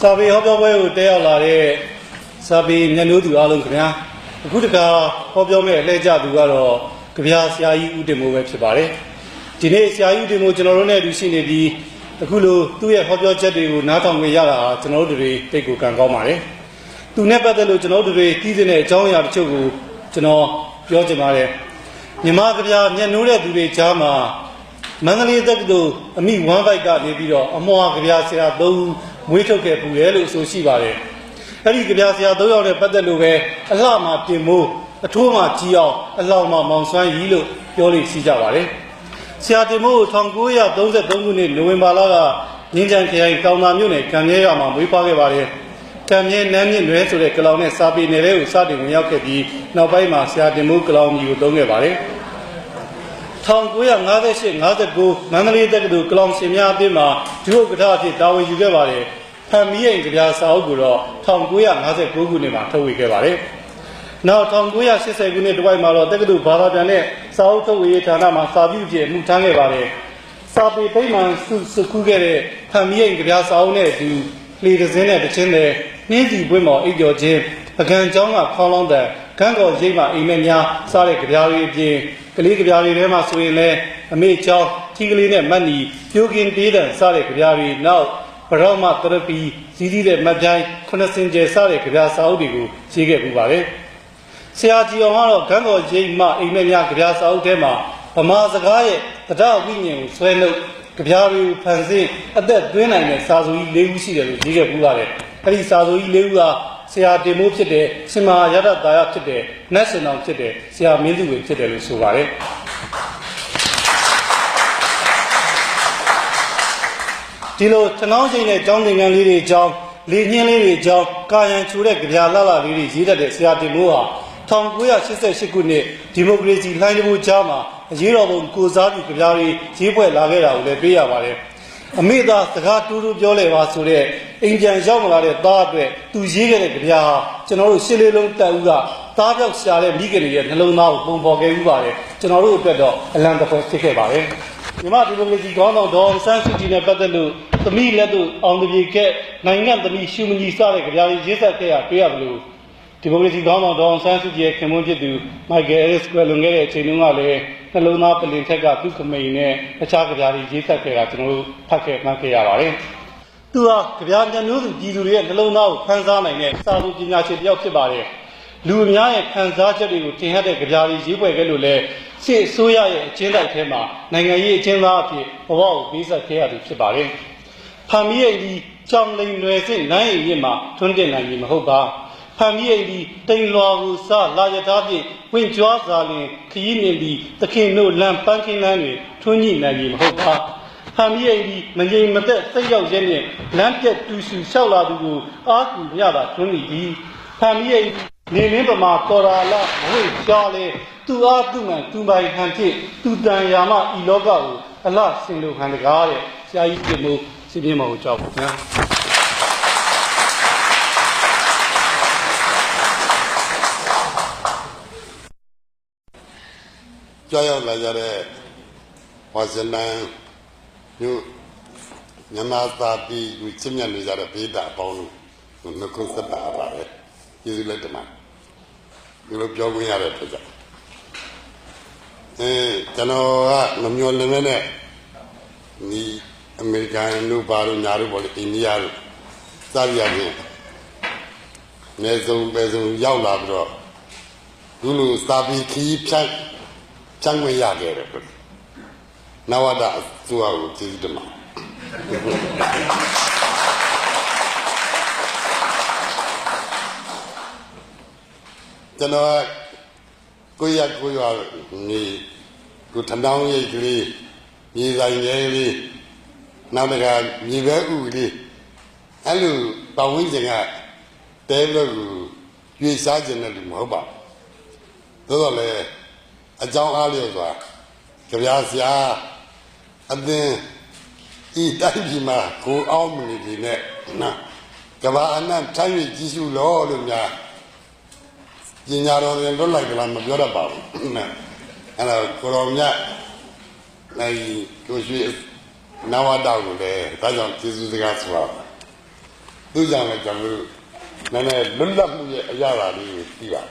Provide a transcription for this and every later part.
စာပေဟောပြောပွဲကိုတက်ရောက်လာတဲ့စာပေမျက်နှာသူအားလုံးခင်ဗျာအခုတခါဟောပြောမဲ့အလှည့်ကျသူကတော့ကြပြဆရာကြီးဦးတင်မိုးပဲဖြစ်ပါတယ်ဒီနေ့ဆရာကြီးဦးတင်မိုးကျွန်တော်တို့နဲ့အတူရှိနေပြီးအခုလိုသူ့ရဲ့ဟောပြောချက်တွေကိုနားထောင်ခွင့်ရတာကျွန်တော်တို့တွေတိတ်ကိုကံကောင်းပါတယ်သူနဲ့ပတ်သက်လို့ကျွန်တော်တို့တွေသိတဲ့အကြောင်းအရာတချို့ကိုကျွန်တော်ပြောချင်ပါတယ်မြန်မာကြပြမျက်နှာတဲ့သူတွေကြားမှာမန္တလေးတက္ကသိုလ်အမိ1 byte ကနေပြီးတော့အမွှာကြပြဆရာ3ဦးမွေးထုတ်ခဲ့ပူတယ်လို့ဆိုရှိပါတယ်အဲ့ဒီကြပြဆရာ3ယောက်နဲ့ပတ်သက်လို့ပဲအလှမှာပြင်မိုးအထိုးမှာကြီးအောင်အလောင်မှာမောင်ဆွမ်းရီလို့ပြောလို့ရှိကြပါတယ်ဆရာတင်မိုး1933ခုနှစ်နိုဝင်ဘာလကငင်းချန်ခရိုင်တောင်သာမြို့နယ်ကံမြဲရွာမှာမွေးဖွားခဲ့ပါတယ်ကံမြဲနန်းမြင့်နွဲဆိုတဲ့ကလောင်နဲ့စာပေနယ်လေးကိုစတင်ဝင်ရောက်ခဲ့ပြီးနောက်ပိုင်းမှာဆရာတင်မိုးကလောင်မျိုးကိုသုံးခဲ့ပါတယ်1958-59မန္တလေးတက္ကသိုလ်ကလောင်ရှင်များအသင်းမှာဒုဥက္ကဋ္ဌအဖြစ်တာဝန်ယူခဲ့ပါတယ်ဖန်မီးအိမ်ကြပြစာအုပ်ကိုတော့1959ခုနှစ်မှာထုတ်ဝေခဲ့ပါတယ်နောက်1980ခုနှစ်တဝိုက်မှာတော့တက္ကသိုလ်ဘာသာပြန်နဲ့စာအုပ်ထုတ်ဝေရေးဌာနမှာစာပြုဖြစ်မှုထမ်းခဲ့ပါတယ်စာပေပိမှန်စုခုခဲ့တဲ့ဖန်မီးအိမ်ကြပြစာအုပ်နဲ့အတူလေတစင်းနဲ့တချင်းတဲ့နှင်းစီပွင့်မော်အိပ်ကျော်ခြင်းပကံကျောင်းကခေါင်းလောင်းတဲ့ခန်းတော်ရိပ်မှာအိမ်မက်များစားတဲ့ကြပြတွေအပြင်ကလေးကြပြတွေထဲမှာဆိုရင်လည်းအမေကျောင်းထီကလေးနဲ့မတ်နီပြိုကင်တေးတန်စားတဲ့ကြပြတွေနောက်ဘရောမသရပီဇီးကြီးတဲ့မတ်ပြိုင်း9စင်ကျဲစားတဲ့ကြပြစာအုပ်တွေကိုရေးခဲ့ပူပါတယ်ဆရာကြီးအောင်ကတော့ခန်းတော်ရိပ်မှအိမ်မက်များကြပြစာအုပ်ထဲမှာဗမာစကားရဲ့တရားဝိညာဉ်ကိုဆွဲနှုတ်ကြပြတွေကိုဖန်ဆင်းအသက်သွင်းနိုင်တဲ့စာဆိုကြီး၄ခုရှိတယ်လို့ရေးခဲ့ပူပါတယ်အဲ့ဒီစာဆိုကြီး၄ခုကဆရာတင်မိုးဖြစ်တဲ့ရှင်မရတ္တသာယဖြစ်တဲ့နတ်စင်တော်ဖြစ်တဲ့ဆရာမင်းသူဝင်ဖြစ်တယ်လို့ဆိုပါတယ်ဒီလိုတနောင်းချိန်နဲ့ကျောင်းသင်ခန်းလေးတွေအကြောင်းလေညင်းလေးတွေအကြောင်းကာယံချိုတဲ့ကြပြလှလှလေးတွေရေးတတ်တဲ့ဆရာတင်မိုးဟာ1988ခုနှစ်ဒီမိုကရေစီလှိုင်းတဘိုးကြားမှာအရေးတော်ပုံကိုစားပြုကြပြတွေရေးပွဲလာခဲ့တာကိုလည်းတွေ့ရပါတယ်အမေသာစကားတူးတူးပြောလဲပါဆိုတဲ့အိမ်ပြန်ရောက်မလာတဲ့သားအတွက်သူရေးခဲ့တဲ့ကြပြဟာကျွန်တော်တို့ရှစ်လေးလုံးတက်ဦးကသားပြောက်ရှာတဲ့မိခင်တွေရဲ့နှလုံးသားကိုပုံဖော်ခဲ့ဥပါတယ်ကျွန်တော်တို့အတွက်တော့အလံတစ်ဖွဲ့ဖြစ်ခဲ့ပါတယ်မြန်မာဒီမိုကရေစီခေါင်းဆောင်ဒေါ်ဆန်းစုကြည်နဲ့ပတ်သက်လို့သမီးလက်သို့အောင်တပြေကဲနိုင်ငံသမီးရှုမကြီးစတဲ့ကြပြရေးဆက်ခဲ့ရတွေ့ရဘလို့ဒီမိုကရေစီခေါင်းဆောင်ဒေါ်ဆန်းစုကြည်ရဲ့ခင်မွန်းဖြစ်သူမိုက်ကယ်အဲရစ်ကွယ်လွန်ခဲ့တဲ့အချိန်တုန်းကလည်းနှလုံးသားပလင်ထက်ကသူ့ခမိန်နဲ့အခြားကြပြရေးဆက်ခဲ့တာကျွန်တော်တို့ဖတ်ခဲ့မှတ်ခဲ့ရပါတယ်သူဟာကြပြမျက်နှာသူပြည်သူတွေရဲ့နှလုံးသားကိုဖန်ဆားနိုင်တဲ့စာသူပညာရှင်တစ်ယောက်ဖြစ်ပါတယ်လူအများရဲ့ခံစားချက်တွေကိုတင်ဟပ်တဲ့ကြပြရေးပွဲခဲ့လို့လဲစစ်အစိုးရရဲ့အကျဉ်းတိုက်ထဲမှာနိုင်ငံရေးအကျဉ်းသားအဖြစ်ဘဝကိုပေးဆက်ခဲ့ရသူဖြစ်ပါတယ်ဖန်မီးအိမ်ဒီကြောင်လိန်ရွယ်စစ်နိုင်အိမ်မြစ်မှာထွန်းတင်နိုင်ပြီမဟုတ်ပါဖန်မီးအိမ်ဒီတိမ်လွာကိုစားလာရထားဖြင့်ဝင့်ကြွားစာလင်ခရီးနှင်ပြီးသခင်တို့လမ်းပန်းခင်းလမ်းတွေထွန်းညှိနိုင်ပြီမဟုတ်ပါဖန်မီးအိမ်ဒီမငြိမ်မသက်စိတ်ရောက်ရဲနဲ့လမ်းပြက်တူရှူလျှောက်လာသူကိုအားကူညတာထွန်းနေသည်ဖန်မီးအိမ်နေမင်းပမာတော်ရာလာဝိရှားလေသူအားသူမှန်သူပိုင်ဟန်ဖြစ်သူတန်ရာမဤလောကကိုအလှဆင်လိုခံတကားတဲ့ဆရာကြီးတင်မိုးစီပြင်းမကိုကြောက်ပါဗျာကြောက်ရောက်လာကြတဲ့ဝါစနန်ညညနာသာပြီးချစ်မြတ်နေကြတဲ့ဘေးတာအပေါင်းတို့နှုတ်ခွန်းဆက်တာပါပဲကျေးဇူးလက်တင်ပါဒီလိုပြောခွင့်ရတဲ့အတွက်ကြောင့်ကျွန်တော်ကမမျော်လင့်မဲနဲ့ဒီအမေရိကန်တို့ဘာလို့ညာတို့ပေါ့လေအိန္ဒိယတို့စသည်အပြင်နေဆုံးပဲဆုံးရောက်လာပြီးတော့ဒီလိုစာပေခီးဖြတ်ချမ်းဝင်ရခဲ့တယ်နဝတအစိုးရကိုကျေးဇူးတင်ပါကျွန်တော်ကိုရနေကိုထနောင်းရိတ်ကလေးမြေဆိုင်ရဲကလေးနောက်တကမြေပဲဥကလေးအဲ့လိုပတ်ဝန်းကျင်ကတဲလို့ကိုရွေးစားခြင်းနဲ့လူမဟုတ်ပါဘူးသို့တော်လည်းအကြောင်းအားလျော်စွာကြပြဆရာအသင်ဤတိုင်းပြည်မှာကိုအောင်မနေပြီနဲ့နော်ကဘာအနံ့ထိုင်ကြည့်ရှုလို့လို့များပညာတော်ရင်လွတ်လိုက်ကြလားမပြောတတ်ပါဘူးနော်အဲ့တော့ကိုတော်မြတ်နိုင်ကိုရွှေနဝတကိုလည်းဒါကြောင့်ကျေးဇူးစကားဆိုပါ သူကြောင့်လည်းကျွန်တော်နည်းနည်းလွတ်လပ်မှုရဲ့အရာလေးကိုသိပါ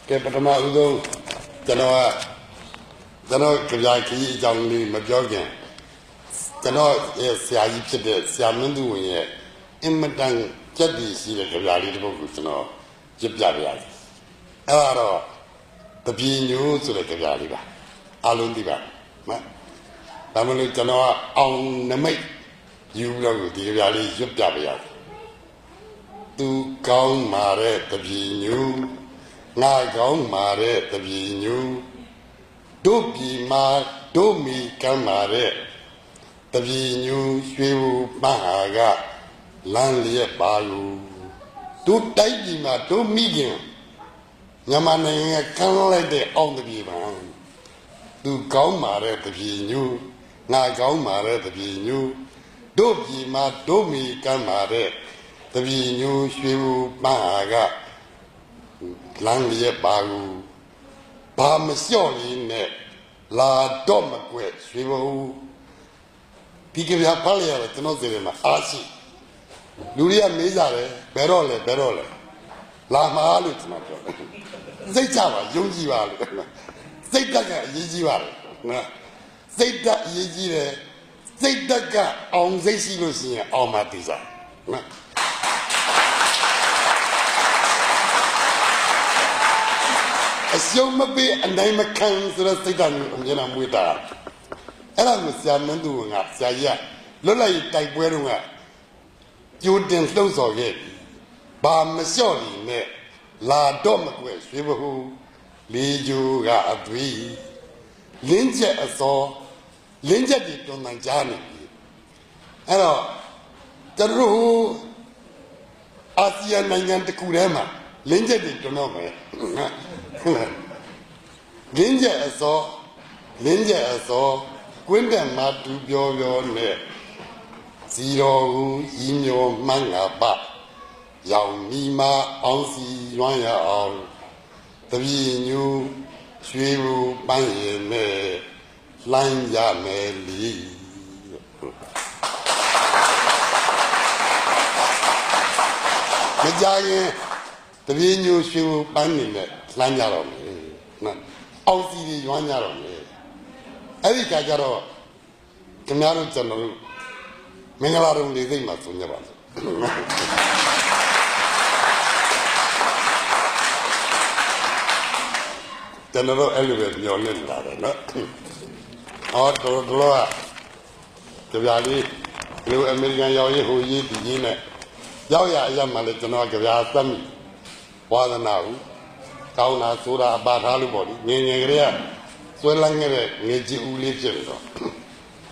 ကဲပထမဦးဆုံးကျွန်တော်ကြပြခီးအကြောင်းလေးမပြောခင်ကျွန်တော်ရဲ့ဆရာကြီးဖြစ်တဲ့ဆရာမင်းသူဝင်ရဲ့အင်မတန်ကြက်တည်ရှိတဲ့ကြပြလေးတစ်ပုဒ်ကိုကျွန်တော်ကြပြပြရစီအဲ့တော့တပြေညိုးဆိုတဲ့ကြပြလေးပါအလုံးသိပါနော်ဒါမှမဟုတ်ကျွန်တော်အောင်နမိတ်ယူလို့ဒီကြပြလေးရွတ်ပြပြရစီသူကောင်းမာတဲ့တပြေညိုးငါကောင်းမာတဲ့တပြေညိုးတို့ပြည်မှာတို့မီကမ်းမာတဲ့တပြေညိုးရွှေဘူပန်းဟာကလမ်းလျက်ပါလို့တို့တိုက်ပြည်မှာတို့မိခင်မြန်မာနိုင်ငံကမ်းလိုက်တဲ့အောင်တပြေပါသူကောင်းမာတဲ့တပြေညိုးငါကောင်းမာတဲ့တပြေညိုးတို့ပြည်မှာတို့မီကမ်းမာတဲ့တပြေညိုးရွှေဘူပန်းဟာကလမ်းလျက်ပါလို့ဘာမလျှော့လေးနဲ့လာတော့မကွက်ရွှေဘူဒီကဗျာဖတ်ရတော့ကျွန်တော်စိတ်ထဲမှာအားရှိလူတွေကမေးကြတယ်ဘယ်တော့လဲလာမှာလို့ကျွန်တော်ပြောစိတ်ချပါယုံကြည်ပါလို့စိတ်တက်ကအရေးကြီးပါတယ်နော်စိတ်တက်အရေးကြီးတယ်စိတ်တက်ကအောင်စိတ်ရှိလို့ရှိရင်အောင်မှသိစားနော်အရှုံးမပေးအနိုင်မခံဆိုတဲ့စိတ်ဓာတ်မျိုးအမြဲတမ်းမွေးတာအဲ့ဒါကိုဆရာမင်းသူကဆရာကြီးကလွတ်လပ်ရေးတိုက်ပွဲတုန်းကကြိုတင်လှုပ်ဆော်ခဲ့ဘာမလျှော့နေနဲ့လာတော့မကွယ်ရွှေဘဟုလေးဂျူကအသွေးလင်းချက်အစောလင်းချက်တွေတွန်တန်ကြားနေပြီအဲ့တော့ကျတို့အာဆီယံနိုင်ငံတစ်ခုထဲမှာလင်းချက်တွေတွန်တော့မယ်လင်းချက်အစောကွင်းတံမှာတူပြောနဲ့စီတော်ကိုဤမျိုးမှန်းငါပရောင်မီမာအောင်စီရွမ်းရအောင်တပည့်ညူရွှေဘူပန်းရည်နဲ့လိုင်းရမယ်လီမကြရင်တပည့်ညူရွှေဘူပန်းနေနဲ့လိုင်းရတော့မယ်နော်အောင်စီတွေရွမ်းရတော့မယ်အဲ့ဒီခါကျတော့ခင်ဗျားတို့ကျွန်တော်တို့မင်္ဂလာတုံးလေးစိတ်မှာဆုံးရပါစို့ကျွန်တော်တို့အဲ့လိုပဲညှော်နေလာတယ်နော်အော်တော်ကကြပြလေးလူအမေရိကန်ရောက်ရေးဟိုရေးဒီကြီးနဲ့ရောက်ရအရမှလည်းကျွန်တော်ကြပြသတ်မိဝါသနာဘူးကောင်းတာဆိုတာအပါထားလို့ပေါ့ဒီငယ်ကလေးကဆွဲလန်းခဲ့တဲ့ငယ်ကြီးဦးလေးဖြစ်နေတော့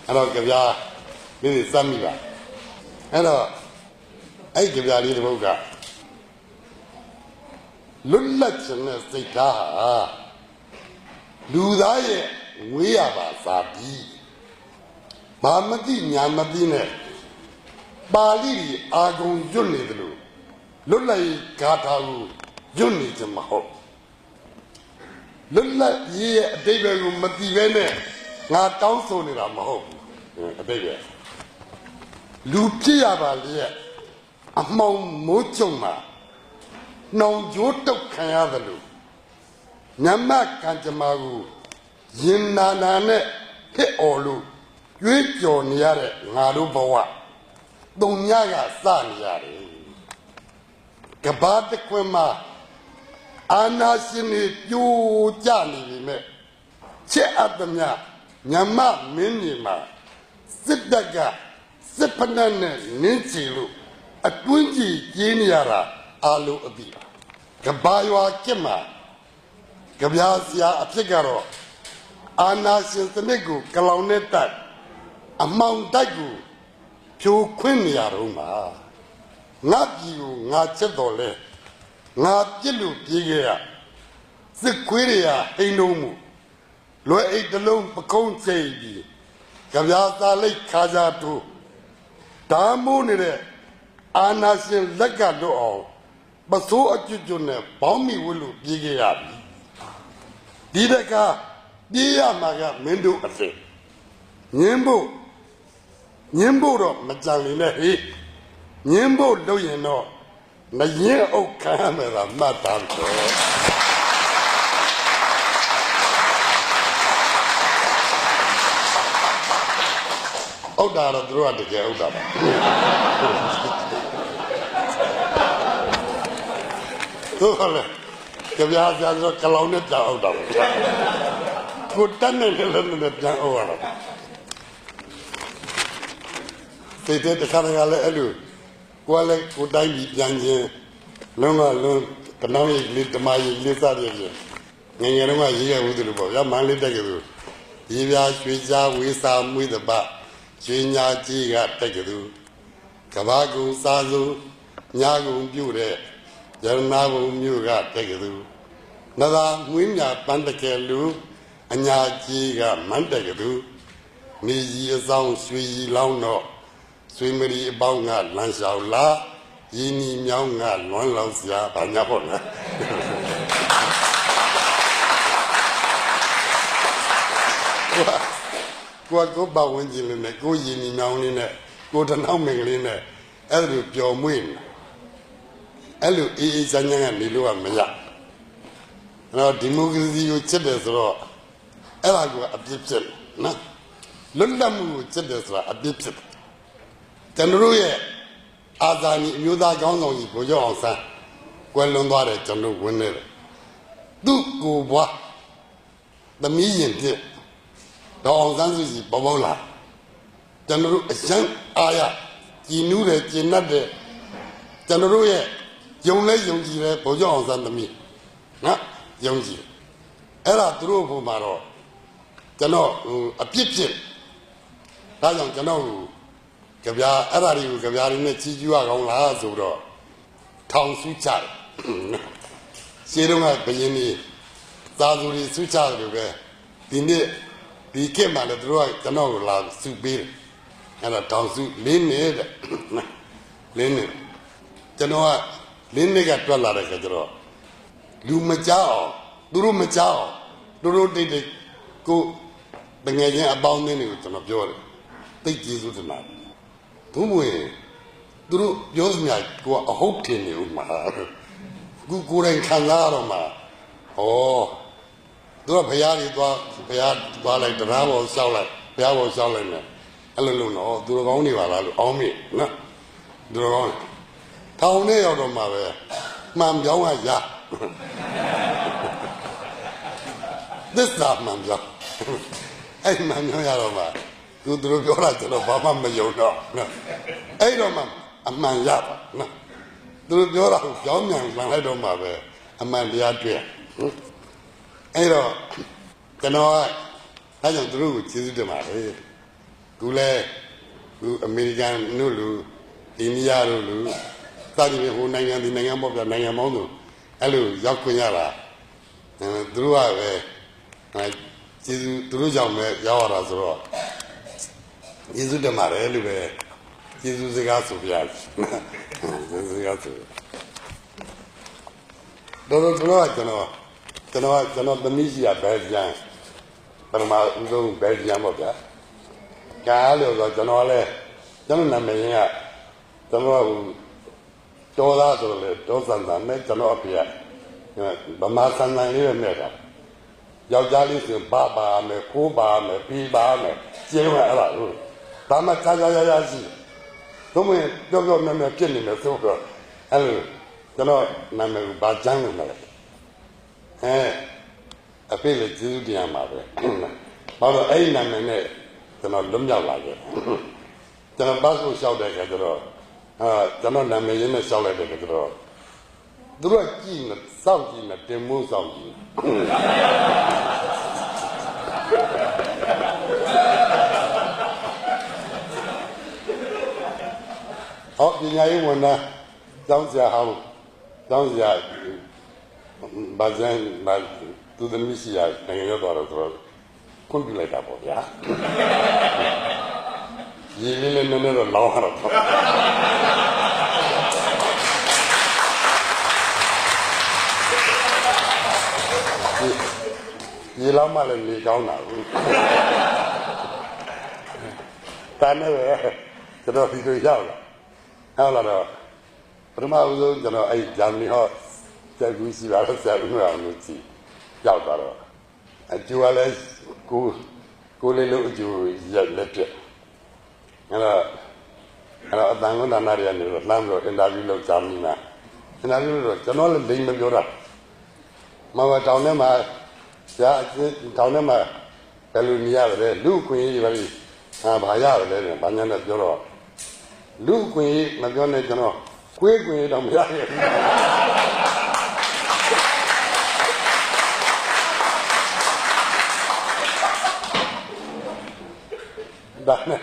အဲ့တော့ကြပြလေးစမ်းမိပါအဲ့တော့အဲ့ကြပြလေးတစ်ပုဒ်ကလွတ်လပ်ခြင်းနဲ့စိတ်ဓာတ်ဟာလူသားရဲ့ဝေးရပါစားပြီးဘာမသိညာမသိနဲ့ပါဠိကြီးအာဂုံကျွတ်နေတယ်လို့လွတ်လပ်ရေးဂါထာကိုကျွတ်နေခြင်းမဟုတ်လွတ်လပ်ရေးရဲ့အတိတ်ကိုမသိဘဲနဲ့ငါတောင်းဆိုနေတာမဟုတ်ဘူးအတိတ်ပဲလူဖြစ်ရပါလေအမှောင်မိုးကြုံမှာနှောင်ကြိုးတုတ်ခံရတယ်လို့ညမကံကြမ္မာကိုရင်နာနာနဲ့ဟစ်အော်လို့ကြွေးကြော်နေရတဲ့ငါတို့ဘဝတုံညကစနေရတယ်ကဘာတခွင်မှာအာနာရှင်တွေပြိုကျနေပြီမဲ့ချက်အပ်သမျှညမမင်းကြီးမှာစစ်တပ်ကစစ်ဖက်နဲ့နင်းချီလို့အတွင်းကြီးကျင်းနေရတာအာလို့အပြီးကဘာရွာကစ်မှာကြပြာဆရာအဖြစ်ကတော့အာနာရှင်စနစ်ကိုကလောင်နဲ့တက်အမောင်တိုက်ကိုဖြိုခွင်းနေရတော့မှာငါပြည်ကိုငါချက်တော်လဲငါပြစ်လို့ပြေးခဲ့ရစစ်ခွေးတွေကဟိန်းလုံးမှုလွယ်အိတ်တလုံးပကုံးချိန်ပြီးကြပြာသာလိတ်ခါကြတို့ဓာမိုးနေတဲ့အာနာရှင်လက်ကလွတ်အောင်ပစိုးအကျွတ်ကျွတ်နဲ့ဘောင်းမီဝတ်လို့ပြေးခဲ့ရပြီဒီတကပြေးရမှာကမင်းတို့အစ်စ်ညင်းဖို့တော့မကြံနေနဲ့ဟေး Nimbo do you know? The year of camera, madam. Oh, that drew at the girl. If you have a colonel down, good done in the over. They did the Canada Elu. Quale could I be young? Longa long, canonic lit the my lizard. Nanganuma here with the boy, a manly dagger. Ivia, Switcha, we some with the bar. Chinya, Chiga, Tagadu. Cavago, Sazu, Nyago, Bure. Jarnago, Muga, Tagadu. Nada, Winya, Pandakelu, Anya, Chiga, Mandagadu. Miji, a sound, sweet, long no. Swimmery about not lunch out la, yini young at one loves ya, Panapona. Go about when you go yini young in it, go to Nauming in it, Elu Pio Win. Elu is a young and Nilu and Maya. Now, democracy you said this raw. Ella go a dipset, no? Lundamu said this a dipset. Generally, as I knew that gone on you, your son, well on the general winner. Do go what the million did. The on is Babola. General, young Aya, he knew that you're not there. Generally, young lady, for your son to me. Not young. Ella drew for my law. General, a picture. That young general. Gabia, Arari, Gaviari, Chijua on Lazuro, Town Suchar. Sirunga Bayini, Zazuri Suchar, the came at the draw, Tano, La Subir, and a town suit, Lin, Lin, Tanoa, Lin got 12 like a draw. Lumachao, Durumachao, Duru did go, the Nayan abounding with an of your. Take Jesus tonight. Two Duru Josmia go a hope in you, ma. Good and Canaroma. Oh, do a payari like the Rabo Salat, Piavo Salan, Eluno, do only on me, no? Do on. Town of my Mam Yonga ya. This is not Mam Yong. Hey, Mam Yonga. You do your right to the Bama, you know. I don't know, a man yap. Do your young man, I don't know, a man the idea. I don't know, I don't do it, the matter. Gule, American Nulu, India Lulu, studying who Nangan, the Nangam of the Nangamono, Hello, Yakunyara, and drew away. I drew Yawara's rock. Jesus the Marelle, Jesus the gas of Yas. Don't know, the Misia bad jam, but my own bad jam of that. Gallo, Janole, Janamania, Jano, Dola, Dosan, make Jano appear. But my son, I never met her. Yajalis, Baba, me, Kuba, me, Piba, me, Jema. Tama Kayayazi. Don't we don't remember killing a silver. Hello, the Lord, Namu Bajang. A feel it to the mother. But I am a the Lord Lumia like it. The Basu shouted at the door. The Lord Namayana shouted at the door. The Lord King, Southing at the Moon Southing. Oh, the young one down there, how down there, but then to the Missia, and your daughter couldn't be like that, yeah. You really know the law. You love my little down now. Time never, the dog is young. ဟုတ်လားတော့ပထမဦးဆုံးကျွန်တော်အဲ့ဂျာမနီဟော့တက်ကူစီပါတော့ဆက်ဦးအောင်လို့ကြည့်ရောက်သွားတော့အကျိုးလည်းကိုလေးလို့အကျိုးရက်လက်ပြအဲ့တော့အတန်ကွန်နာရီကနေတော့လှမ်းပြီးတော့အင်တာဗျူးလုပ်ဂျာမနီမှာအင်တာဗျူးလို့ကျွန်တော်လည်းလိမ့်မပြောတာမမတောင်းထဲမှာဇာတောင်းထဲမှာဘယ်လိုနေရတယ်လူခွင့်ရေးပါလိဘာရတယ်လဲဘာညာနဲ့ပြောတော့လူခွင့်ရေးမပြောနဲ့ကျွန်တော်ကွေးခွင့်ရေးတော့မရခဲ့ဘူးဒါနဲ့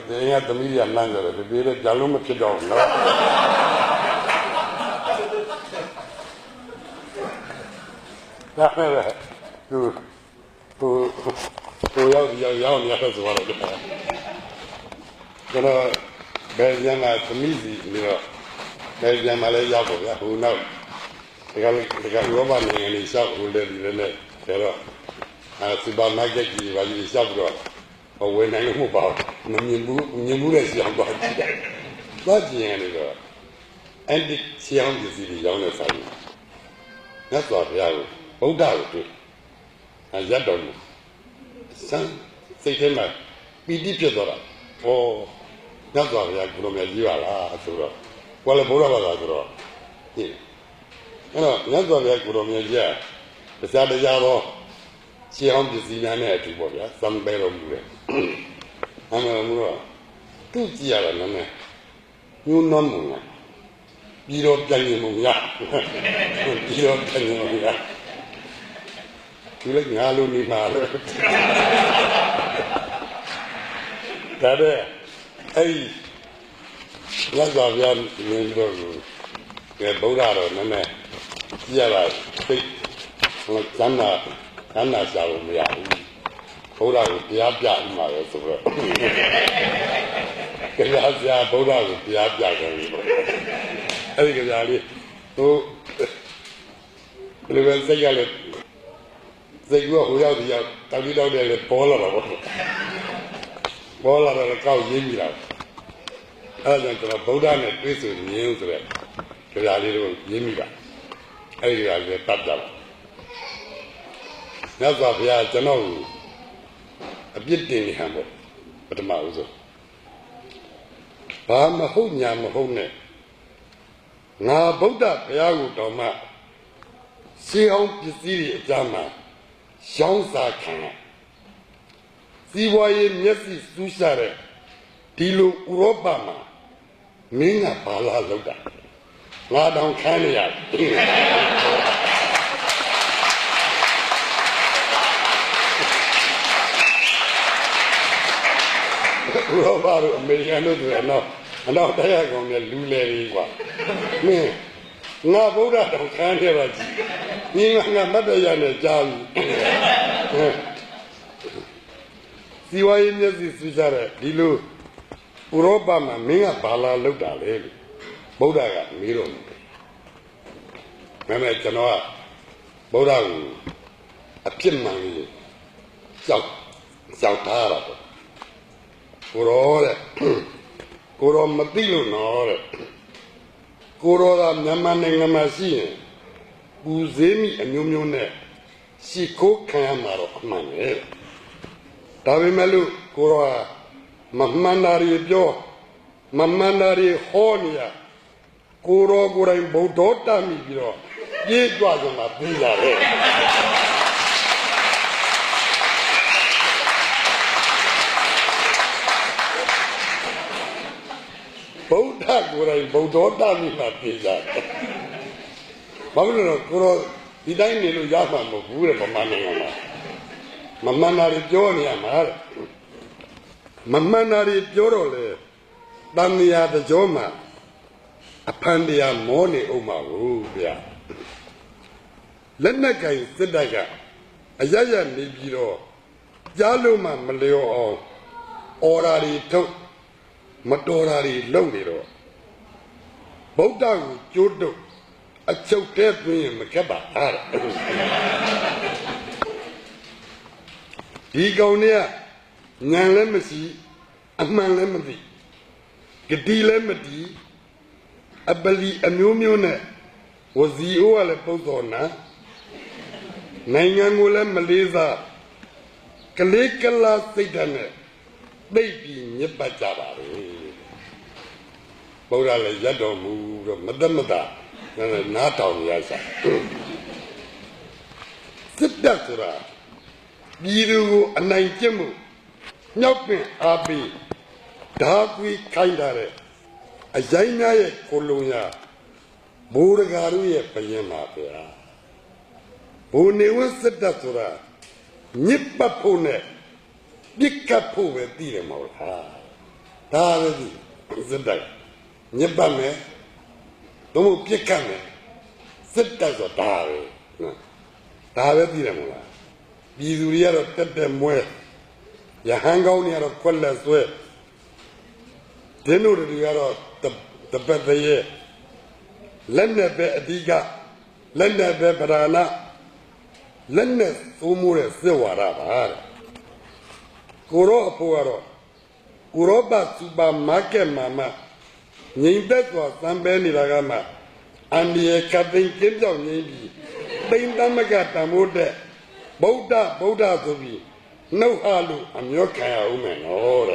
ဒီရသမီးရလမ်းကြတယ်ဒီပြေးကြလုံးမဖြစ်တော့ဘူးနော်ဒါနဲ့သူရောက်နေတော့ဆိုတော့ကျွန်တော်ဘယ်ပြန်လာသမီးစီပြီးတော့ဘယ်ပြန်လာလဲရောက်ပေါ့ဗျာဟိုနောက်ဒီကရောဘာနိုင်ငံလေးရှောက်ဟိုလေဒီလည်းကျတော့စူပါမားကတ်ကြီးပါကြီးရှောက်ပြီးတော့ဝယ်နိုင်လို့မပေါ့မမြင်ဘူးတဲ့ရှောက်သွားကြည့်သွားကြည့်ရင်တော့အန်တီရှောင်းပစ္စည်းတွေရောင်းနေဆိုင်မြတ်စွာဘုရားကိုဗုဒ္ဓကိုတွေ့ရက်တော်မူစံစိတ်ထဲမှာပီတိဖြစ်သွားတာဟောမြတ်စွာဘုရားကိုလိုမြကြီးပါလားဆိုတော့ကိုယ်လည်းဘုရားဘာသာဆိုတော့ဟင်အဲ့တော့မြတ်စွာဘုရားကိုလိုမြကြီးတရားတော့ရှေးအောင်ပစ္စည်းများနဲ့အတူပေါ့ဗျာစံပဲတော်မူတယ်အမှန်မှန်တော့သူကြည့်ရတာလည်းညှိုးနှမ်းမှုလားပြီးတော့ပြန်ရင်မရပြီးတော့ပြန်ရင်မရဒီလည်းငါလိုနေမှာလို့ဒါတဲ့အဲ့လက်စွာပြမြင်တော့ကဲဗုဒ္ဓတော်နည်းနည်းကြည့်ရတာသိဟိုဇန္နာရှာလို့မရဘူးဗုဒ္ဓကိုတရားပြဥမှာပဲဆိုတော့ကြာပြဗုဒ္ဓကိုတရားပြကြတယ်လို့အဲ့ဒီကြာလေးဟိုဘယ်လိုစိတ်ကလည်းစိတ်ကဟိုရောက်ဒီရောက်တောက်ပြီးတော့တယ်ပေါ်လာတော့ပေါ်လာတော့ကောက်ရင်းပြီလားအဲ့ဒါကြောင့်ကျွန်တော်ဗုဒ္ဓနဲ့တွေ့ဆုံမြင်ဆိုတဲ့ကြာလေးတို့ရင်းပြီပါအဲ့ဒီကြာလေးတတ်ကြပါမြတ်စွာဘုရားကျွန်တော်အပြစ်တင်နေဟံပေါ့ပထမဦးဆုံးဘာမဟုတ်ညာမဟုတ်နဲ့ငါဗုဒ္ဓဘုရားကိုတော်မှရှေးအောင်ပစ္စည်းတွေအကြမ်းမှာရှောင်းစာခံစီးပွားရေးမျက်စိစူးရှာတဲ့ဒီလိုဥရောပမှာမင်းကဘာလာလောက်တာငါတောင်ခံနေရတယ်ဥရောပတို့အမေရိကန်တို့ဆိုတော့နောက်တရားကောင်တွေလူလေကြီးกว่าမင်းငါဗုဒ္ဓတော်ခံနေပါကြည့်ငါမတ်တရားနဲ့ကြားပြီစီဝါရေးမျက်စိစူးကြတဲ့ဒီလိုဥရောပမှာမင်းကဘာလာလောက်တာလဲလို့ဗုဒ္ဓကမေးတော့တယ်မဲ့ကျွန်တော်ကဗုဒ္ဓကိုအပြစ်မှန်ကြီးကြောက်ထားတာပေါ့ကိုရောတဲ့ကိုရောမသိလို့နော်တဲ့ကိုရောကမြန်မာနိုင်ငံမှာရှိရင်ပူဈေးမိအမျိုးမျိုးနဲ့ရှ िख ိုးခံရမှာတော့အမှန်ပဲဒါပေမဲ့လို့ကိုရောမမှန်တာတွေပြောမမှန်တာတွေဟောနေရကိုရောကိုယ်တိုင်ဗုဒ္ဓတတ်မိပြီးတော့ပြေးကြွကြမှာပြီးလာတယ်ဗုဒ္ဓကိုယ်တိုင်ဗုဒ္ဓတတ်မိမှပြေးကြတယ်ဘာလို့လဲကိုရောဒီတိုင်းနေလို့ရမှာမဟုတ်ဘူးတဲ့ဗမာနိုင်ငံမှာမမှန်တာတွေပြောနေရမှာတဲ့မမှန်တာတွေပြောတော့လေတန်မြာတကြောမှာအဖန်တရားမောနေအောင်ပါဘူးဗျာလက်နက်ကင်စစ်တပ်ကအရရနေပြီးတော့ကြားလို့မှမလျော်အောင်အော်ရာတွေထုတ်မတော်တာတွေလုပ်နေတော့ဗုဒ္ဓကိုကြိုးတုပ်အချုပ်တဲသွင်းရင်မခက်ပါအားဒီကောင်เนี่ยဉာဏ်လည်းမရှိအမှန်လည်းမသိ Gadilamati, Abali Amumune, was the Oale Pozona, Nangangula Malaysia, Kalikala Satane, baby Nipachara. Bodale Yadomu, Madamada, not on Yasa. Siddhasura, Giru and Nanjamu, Nopin Abi, Darkwi Kindare, a Jaina Colunia, Buragaru Payama, Unewa Siddhasura, Nipapune, Dikapu with Diamoha, Tari, Zidda, Nipame, Domu Pikame, Siddhasura. Tave diremula. Bizuriero tete mue. Ya hangauniero quella sue. Tenuriero the petaye. Lenne be adiga. Lenne be barana. Lenne sumure sewara bahara. Kuro apuaro. Kuroba suba make mama. Nyindetwa sambe niragama. Andi katin kimjao nyindi. Damagata Mode, Boda, to be no halu, I'm your kind of woman. Oh,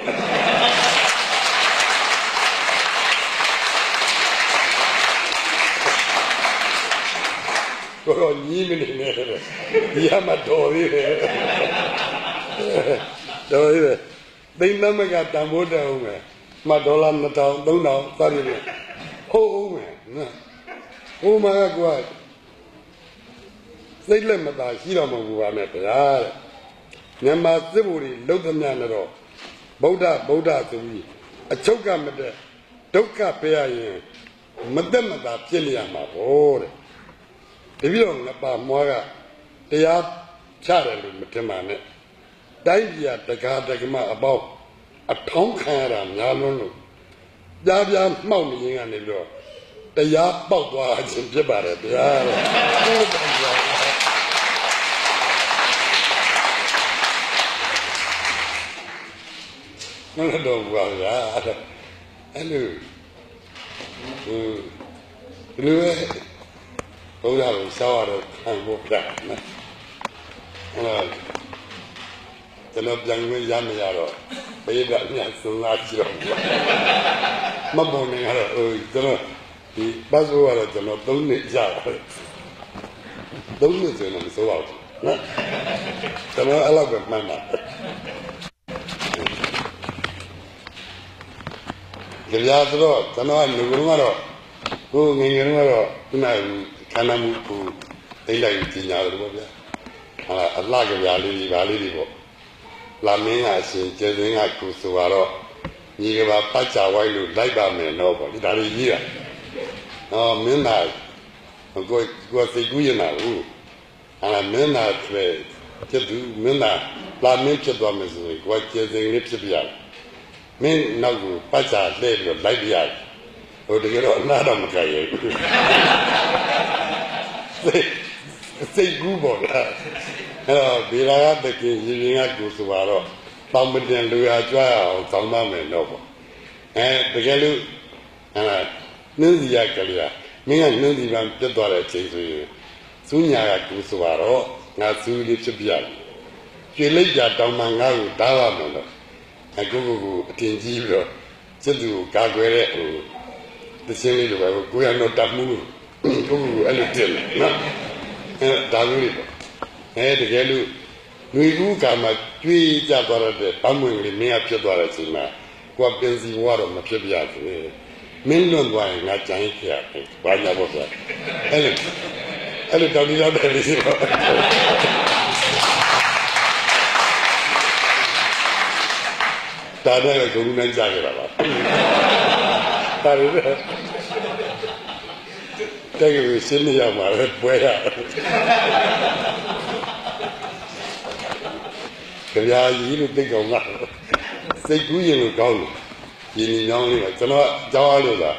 go on, Yemen, Yamatori. They never got the Moda, Madola, Natal, don't know, sorry. Oh, man, oh, my God. They let me die, he don't move on at the eye. Yama Ziburi, Lodanano, Boda to me. A choker made Doka Pay, Madamada Piliama, or if you don't about Moga, they are charity Matamane. Divia, the Gardagama about a tongue hand, Yalonu. Davia mounting and the door. The yard boat was in Jabara. No, don't worry. Hello. Hello. Hold on, shower and walk down. The love young Yamaro. Baby, I'm so large. Mamma, the Bazuara, don't need Java. Don't listen, I'm so out. I love it, Mama. The Yazro, Tano, and the Rumaro, who Ningamaro, Kanamuku, they like Tina. I like a valley. La Mina, she telling I could Suaro. You have a pacha while you like a man, nobody. That is here. Oh, midnight. Go say Guyana, and a midnight to do midnight. La Mincha Domis, what is the Lipsibia? Men Nagu, Pacha, Lady, like the eye. Or to get on Nadam Kay. Say Google. Bila the king, you have to Suaro. Pumped and Luia Joy, Salmam and Noble. And the Galu, and Nunzia Kalia, me and Nunzivan Pedora Chase. Sunya Kusuaro, Nasu Lipsibia. She laid that down Mangaru, Dalamano. I go to Tinjiro, Sedu, Gaguere, the same little, we are not that move. Go a little, Dalu. And the Galu, we come at 3 Jabara, Pamu, me up your daughter, what busy water, Mapia. Million wine, not giant here, why not? I don't know. Tadera con una exagerada. Tadera. Tengo que decirle llamar después. Que ya allí no tengo más. Se cuyen los caunos. Y ni no, ni más. No, ya va a lo da.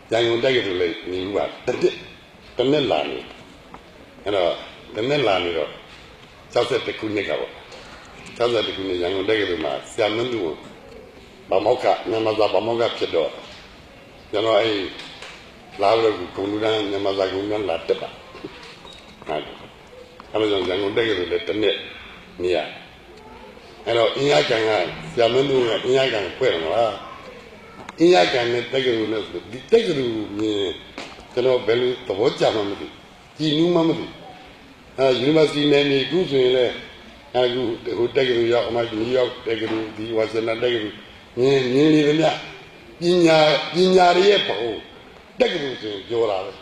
Ya no tengo que le ni lugar. Tener la ni. Pero tener la ni. Ya se te cuye cabo. Ya se te cuye ya no tengo que más. Se han mandado. Bamoka, Namaza Bamoga Pido, ကျွန်တော်အဲ့လာလို့ဂုံလူတန်းမြန်မာစာဂုံတန်းလာတက်ပါအဲ့လိုကြောင့်ရန်ကုန်တက်ကလေးလည်းတစ်နှစ်နေရအဲ့တော့အင်းရကန်ကဆရာမင်းတို့ကအင်းရကန်ဖွဲ့တယ်မလားအင်းရကန်နဲ့တက်ကလေးနဲ့ဒီတက်ကလေးမြင်ကျွန်တော်ဘယ်လိုသဘောကျမှမသိကြည်နူးမှမသိUniversity နဲ့နေခုဆိုရင်လည်းအခုဟိုတက်ကလေးရောက်အမှနယူးယောက်တက်ကလေးဒီဝါရှင်တန်တက်ကလေးမြင်လေသမျှပညာတွေရဲ့ဘုံတက်ကလေးဆိုပြောတာပဲ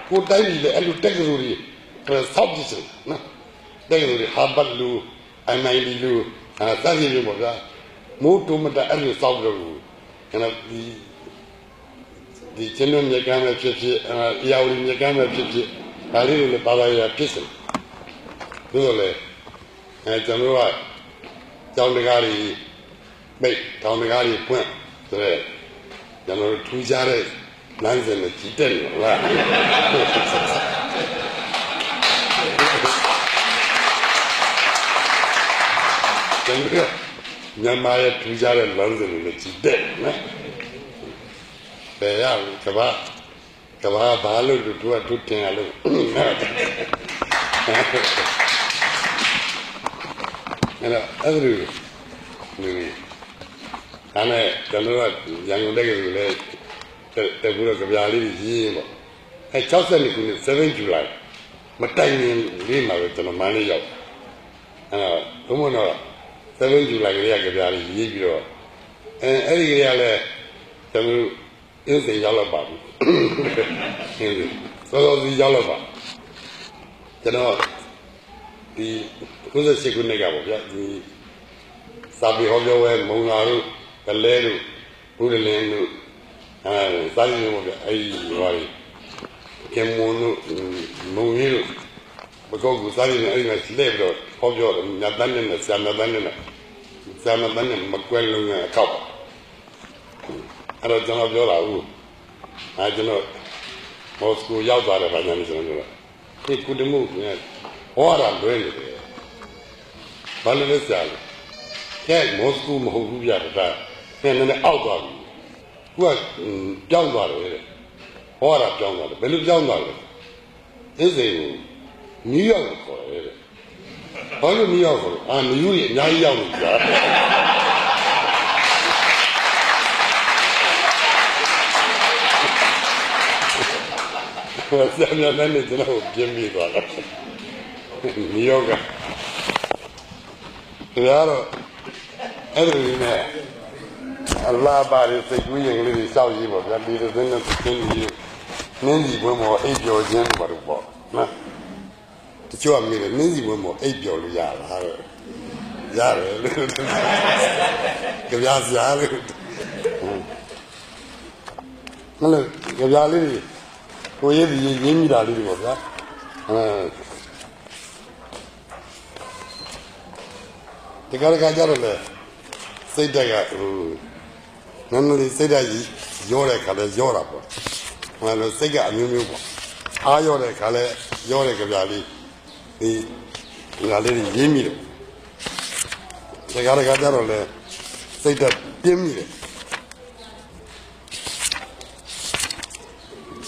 ကိုတိုင်းပြည်လည်းအဲ့လိုတက်ကလေးတွေဆောက်ကြည့်စမ်းနော်တက်ကလေးဟာဘတ်လူMITလူစသဖြင့်ပေါ့ဗျာမိုးတုံးမတအဲ့လိုဆောက်တော့ဘူးကျွန်တော်ဒီကျွန်တော်မြေကမ်းပဲဖြစ်ဖြစ်အရာဝတီမြေကမ်းပဲဖြစ်ဖြစ်ဒါလေးတွေလည်းပါပါရဖြစ်စတယ်ဒါဆိုလေကျွန်တော်ကကျောင်းတကားတွေမိတ်တောင်တကားတွေဖွင့်ဆိုတော့ကျွန်တော်ထူးခြားတဲ့လမ်းစဉ်နဲ့ကြည်တက်နေပါလားကျွန်တော်မြန်မာရဲ့ထူးခြားတဲ့လမ်းစဉ်နဲ့ကြည်တက်နော်ဘယ်ရကဘာဘာလို့တို့ကတင်ရလို့အဲ့တော့အဲ့ဒီလူဒါနဲ့ကျွန်တော်ကရန်ကုန်တက်ကလေးလည်းတက်ပြီးတော့ကြပြားလေးကြီးရင်ပေါ့အဲ62ခုနှစ်7 July မတိုင်ရင်လေးမှာပဲကျွန်တော်မန်းလေးရောက်အဲ့တော့ဘုံမတော့7 July ကလေးကကြပြားလေးရေးပြီးတော့အဲ့ဒီကလေးကလည်းကျွန်တော်အင်းစိန်ရောက်တော့ပါဘူးစောစီရောက်တော့ပါကျွန်တော်ဒီ98ခုနှစ်ကပေါ့ဗျာဒီစာပေဟောပြောဝဲမုံလာတို့ကလဲတို့ဘုဒ္ဓလင်းတို့စာရင်းတို့ပေါ့ဗျာအဲ့ဒီဟောဒီကမွန်တို့မုံကြီးတို့ဘကောက်ကိုစာရင်းနဲ့အဲ့ဒီမှာလှည့်ပြီးတော့ဟောပြောတယ်ညတန်းနဲ့ဆရာညတန်းနဲ့မကွဲလုံးနဲ့အခောက်အဲ့တော့ကျွန်တော်ပြောတာဦးကျွန်တော်မော်စကိုရောက်သွားတယ်ဗာညာနေကျွန်တော်ပြောတာဒီကုတမှုကဟောရတာလွဲနေတယ်ဘာလို့လဲဆရာကဲမော်စကိုမဟုတ်ဘူးပြတာဒါနည်းနည်းအောက်သွားပြီခုကပြောင်းသွားတယ်တဲ့ဟောရတာပြောင်းသွားတယ်ဘယ်လိုပြောင်းသွားလဲအင်းစိန်ကိုနယူးယောက်ကိုခေါ်တယ်တဲ့ဘာလို့နယူးယောက်ခေါ်လဲနယူးကြီးအများကြီးရောက်နေကြဆရာများနဲ့ကျွန်တော်ပြင်းပြီးသွားတာနယူးယောက်ကတရားတော့အဲ့ဒီနဲ့အလ္လာဟ်ပါရီစိတ်ကူးရင်ကလေးတွေစောက်ရေးပေါ့ဗျာဒီလိုသင်းနဲ့သင်းကြီးနင်းကြီးဘွင်းမောအိပ်ပျော်ခြင်းပါတော့ပေါ့နော်တချို့ကမြေနင်းကြီးဘွင်းမောအိပ်ပျော်လို့ရလားရတယ်လို့ကြပြားစရာလို့မလို့ကြပြားလေးကိုရေးပြီးရင်းမိတာလေးတွေပေါ့ဗျာဒီကကြတော့လေစိတ်တက်ကနည်းနည်းစိတ်တက်ကြီးရောတဲ့ခါလဲရောတာပေါ့ဟိုလိုစိတ်ကအမျိုးမျိုးပေါ့အားရောတဲ့ခါလဲရောတဲ့ကြပြားလေးဒီငါလေးရင်းမိတယ်ဒီကကြတော့လေစိတ်တက်ပြင်းမိတယ်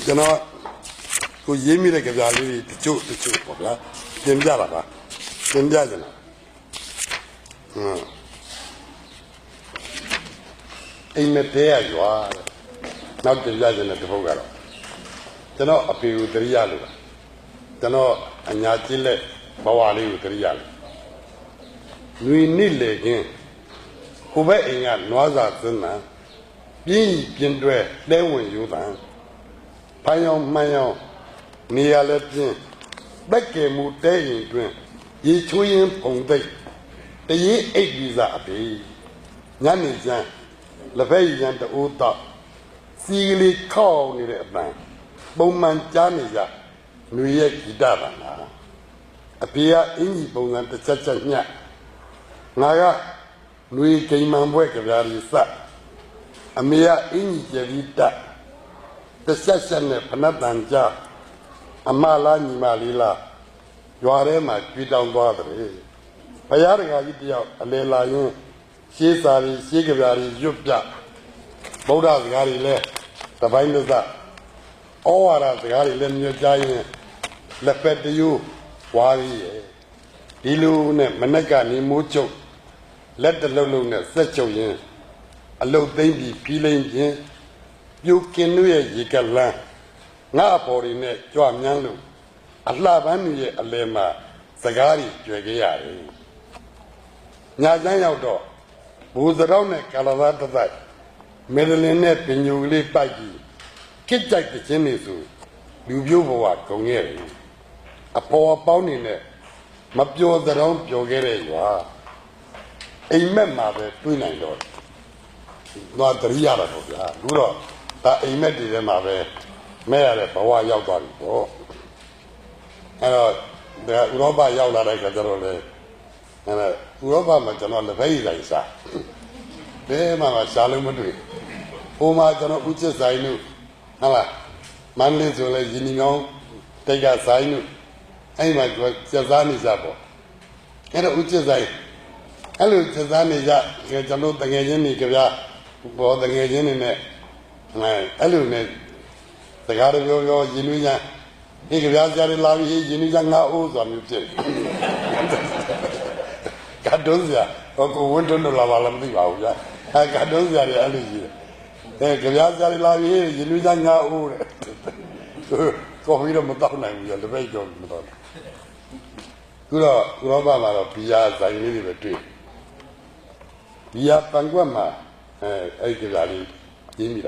ကျွန်တော်ကိုရေးမိတဲ့ကြပြားလေးတချို့ပေါ့ဗျာပြင်ပြတာပါပြင်ပြကြတယ်အိမ်မက်တဲရွာနောက်တင်ပြကြတဲ့တပုတ်ကတော့ကျွန်တော်အဖေကိုတရိယာလို့ကျွန်တော်အညာကျစ်လက်ဘဝလေးကိုတရိယာလို့လူနိလေကင်းဟိုဘက်အိမ်ကနွားစာသင်းတာပြင်းပြင်းတွဲလဲဝင်ယူတာဖိုင်အောင်မှန်အောင်နေရလဲပြင်းဘက်ကဲမူတဲရင်တွင်ရေချိုးရင်ပုံသိပ်တရင်အိတ်ပြီးစားအပေညနေကျန်းလက်ဖက်ရံတူတော့စီကလေးခေါက်နေတဲ့အပန်းပုံမှန်ကြားနေကြຫນွေရဲ့ဂီတပါလားအဖေကအင်ကြီးပုံစံတစ်ချက်ညက်ငါကຫນွေဂိမ်မှန်ပွဲကြပြားလေးစအမေကအင်ကြီးကြပြီးတက်တစ်ချက်နဲ့ဖနက်တန်ကြအမလားညီမလေးလားရွာထဲမှာကြွေးတောင်းသွားတယ်ဘုရားတကာကြီးတယောက်အလေလာရင်ရှေးစာရီရှေးကြပြားရီရွတ်ပြဗုဒ္ဓစကားတွေလဲ The bind is that all are the guy in your giant left at you, Wari, Ilu, Manaka, Nimucho, let the Lulu set you a low dainty feeling. You can do it, you can learn. Now for in it, Joam Yanlu. Allah Bani Alema, Sagari, Jagayari. Nazan outdoor. Who's around a Calavata that? Medeline Pinuli Pagi. Kit Jack the Chinisu. You view what Congeri. A poor pound in it. Mapio the round Jogere, you are. Amen, mother, 29 dollars. Not the real of that. Good. That amen to them, mother. May I have a while you got it. And the Uroba Yala like a general. And Uroba Majano, the very like that. There, Mamma Salamadu. Oh, my general, which is I knew. Allah, Manlis will let you take a sign. I might go Chazani Zabo. And which is I. Hello, Chazani Zab, get a note again, Nikaya, or the again in it. Hello, Ned. The garden of your Jinuja. He can ask Yari Lavi, Jinuja, O's on you. Cadozia, or winter no lava, I Cadozia, Alicia. They can ask Yari Lavi, Jinuja, O. Go read a Madonna, we are the very good Madonna. Gurama, Pia, I really betray. Pia Panguama, I give Ali, Jimmy.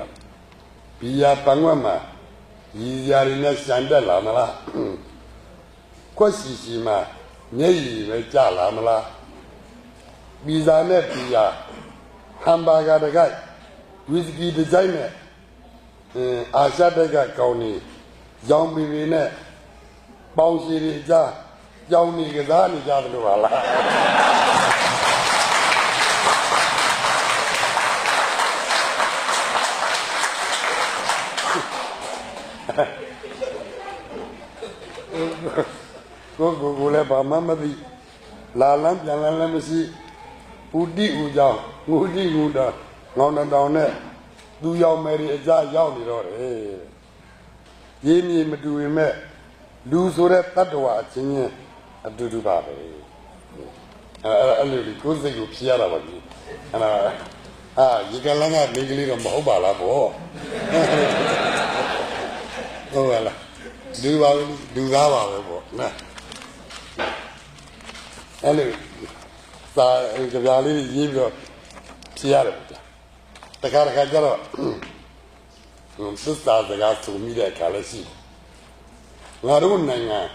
Pia Panguama. Yizarina Sandala Mala Quasima, Nay, Jala Mala Bizane Pia Hamburger the guy, whiskey designer, Ashadaga County, Zombie Vine, Bouncy Ja, Johnny Gazani Jadala. Go let Mamadi La Lamp and Lamasi Udi Uja, Udi Uda, London down there. Do y'all marry a jar young or eh? Jamie Medu me, do so that Tatua, singing a do baby. A little good thing of Sierra. And you can learn at legally on Mobile. Oh, well, do that. Anyway, the valley is you Sierra. The Caracajaro, sisters, the gas to meet a Calasi. Laruna,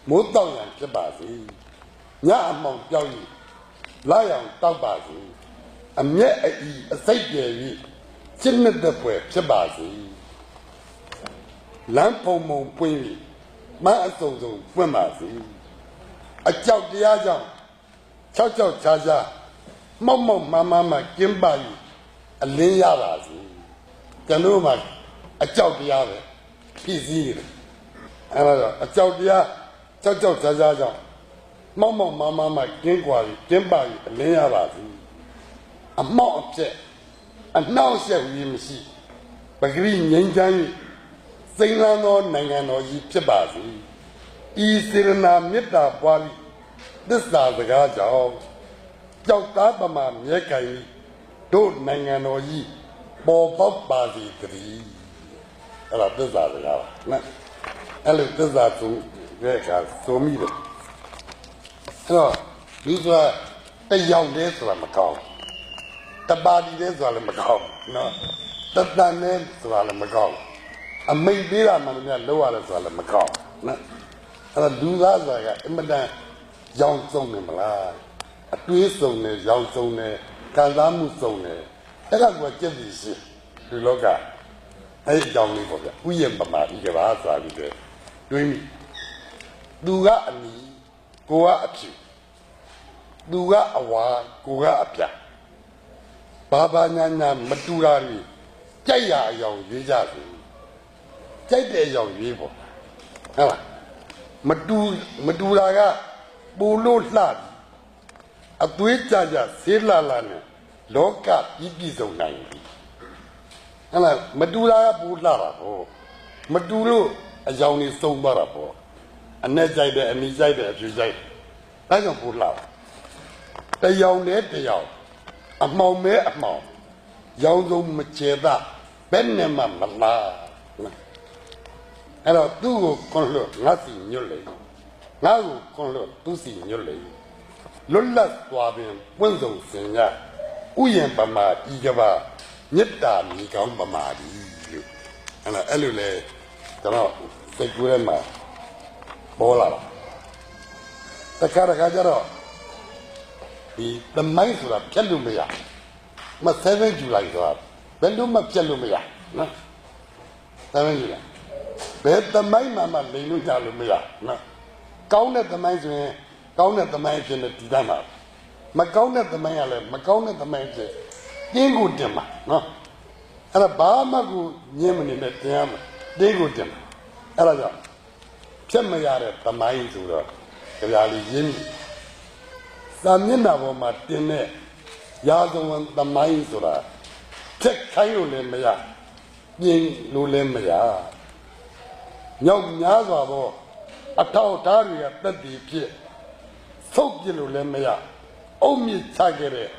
Mutan and Kebasi, Yamon Yogi, Lion Tabasi, and yet a side Chinna the Pue, Chabasi. Lampo Mo Pui, Maso, Fumasi. A chow the Ajam, Chow Chaja, Momo Mamma Kimbai, a Liyazi, Kanuma, a chow the other, PZ, and a chow the Chow Chaja, Momo Mamma Kimbai, a Liyazi, a more upset, and now shall we see, but green Yanjani, Singano Nangano Yipazi. Isirna Mita Wali, this is the Gaja. Jokabama, Yakai, don't Nangano Yi, Bob Bazi 3. Hello, this is the Gaja. Hello, this is the so me. Hello, these were the young days of Macau. The body days of Macau. No, the name of Macau. A maybe I'm a lower as Macau. And do that like a Madame Young Song Malay, a twist on the Young Song, Kalamu Song. And that's what Jeffy to look at. Hey, young people, we am Bama, you give us a bit. Doing do that and me, go up you. Do that a while, go up ya. Baba Nana Maturari, Jaya young Vijazi. Jay young people. Maduraga, Bulu Lad, a Tuitaja, Sila Lana, Loka, Ibis of 90. အဲ့ဒါမတူတာကပူလာတာပေါ့မတူလို့အကြောင်းကြီးစုံသွားတာပေါ့အနဲ့ကြိုက်တယ်အနီးကြိုက်တယ်အဖြူကြိုက်တယ်ဒါကြောင့်ပူလာတယောက်နဲ့တယောက်အမှောင်မဲအမှောင်ရောင်စုံမကျေတာဘယ်နဲ့မှမလားအဲ့တော့သူ့ကိုခွန်လို့ငါစီညွတ်လေငါ့ကိုခွန်လို့သူစီညွတ်လေလွတ်လပ်သွားပင်ပွင့်စုံစင်ရဥယျာဉ်ပမာဤကဘာမေတ္တာမိကောင်းပမာဒီလို့အဲ့လိုလေကျွန်တော်စိတ်ကူးထဲမှာပေါ်လာတာတခါကျတော့ဒီသမိုင်းဆိုတာပြတ်လို့မရမ7 July ဆိုတာဘယ်လို့မှပြတ်လို့မရနော်7 July ဘယ်သမိုင်းမှမလိမ်လို့ကြလို့မရနော်ကောင်းတဲ့သမိုင်းဆိုရင်ကောင်းတဲ့သမိုင်းဖြစ်နေတည်တတ်မှာမကောင်းတဲ့သမိုင်းကလည်းမကောင်းတဲ့သမိုင်းဖြစ်တင်းကိုတင်မှာနော်အဲ့ဒါဘာမှကိုညင်းမနေနဲ့တင်ရမှာတင်းကိုတင်မှာအဲ့ဒါကြောင့်ဖြစ်မရတဲ့သမိုင်းဆိုတော့ကြပြာလီရင်းသာမျက်နှာပေါ်မှာတင်တဲ့ရာဇဝင်သမိုင်းဆိုတာချက်ခိုင်းလို့လည်းမရပြင်လို့လည်းမရမြောက်များစွာသောအထောက်အထားတွေကတက်တည်ဖြစ်သုတ်ပြလို့လည်းမရအုံမြင့်ချခဲ့တဲ့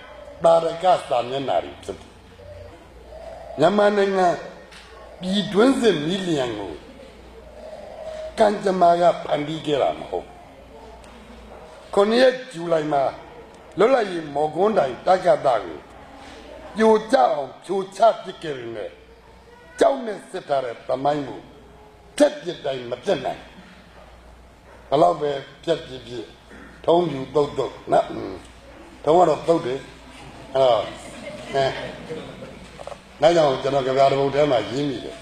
တာရကစာမျက်နှာတွေဖြစ်တယ်မြန်မာနိုင်ငံပြည်တွင်းစစ်မီလီယံကိုကံကြမ္မာကဖန်တီးခဲ့တာမဟုတ်9 ဇူလိုင်မှာလွတ်လပ်ရေးမော်ကွန်းတိုင်တက္ကသကိုပြိုကျအောင်ဖြိုချပစ်ခဲ့ရတဲ့ကြောက်နဲ့စစ်ထားတဲ့သမိုင်းကိုပြက်ပြစ်တိုင်းမပြတ်နိုင်ဘလောက်ပဲပြက်ပြစ်ပြစ်ထုံးပြူတုတ်တုတ်နော်ထုံးကတော့တုတ်တယ်အဲ့တော့နိုင်ကြောင်ကျွန်တော်ကြပြတဲ့ဘုတ်ထဲမှာရင်းမိတယ်